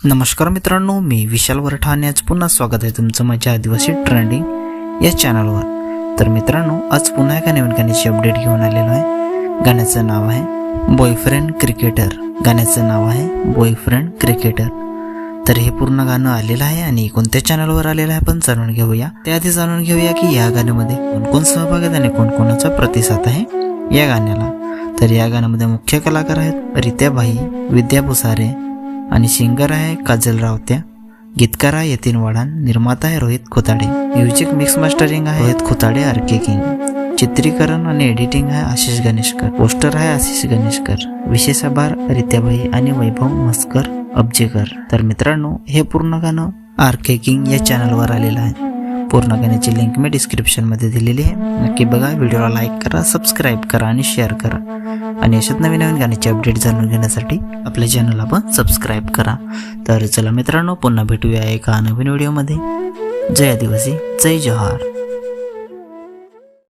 नमस्कार मित्रांनो, मी विशाल वरठाणे. आज पुन्हा स्वागत आहे तुमचं माझ्या आदिवासी ट्रेंडिंग या चॅनलवर. तर मित्रांनो, आज पुन्हा एका नवीन गाण्याची अपडेट घेऊन आलेलो आहे. गाण्याचं नाव आहे बॉयफ्रेंड क्रिकेटर. गाण्याचं नाव आहे बॉयफ्रेंड क्रिकेटर. तर हे पूर्ण गाणं आलेलं आहे आणि कोणत्या चॅनलवर आलेलं आहे आपण जाणून घेऊया. त्याआधी जाणून घेऊया की या गाण्यामध्ये कोण सहभाग आहेत आणि कोणकोणाचा प्रतिसाद आहे या गाण्याला. तर या गाण्यामध्ये मुख्य कलाकार आहेत रित्याबाई, विद्या भुसारे आणि सिंगर आहे काजल रावत्या. गीतकार आहे यतीन वाडान. निर्माता आहे रोहित खोताडे. म्युझिक मिक्स मास्टरिंग आहे रोहित खोताडे आरके किंग. चित्रीकरण आणि एडिटिंग आहे आशिष गणेशकर. पोस्टर आहे आशिष गणेशकर. विशेष आभार रित्याबाई आणि वैभव मस्कर अब्जेकर. तर मित्रांनो, हे पूर्ण गाणं आरके किंग या चॅनलवर आलेलं आहे. पूर्ण गाण्याची लिंक मी डिस्क्रिप्शन मध्ये दिलेली आहे. नक्की बघा. व्हिडिओला लाईक करा, सबस्क्राईब करा आणि शेअर करा. आणि अशाच नवीन नवीन गाण्याची अपडेट जाणून घेण्यासाठी आपल्या चॅनलला पण सबस्क्राईब करा. तर चला मित्रांनो, पुन्हा भेटूया एका नवीन व्हिडिओमध्ये. जय आदिवासी, जय जोहार.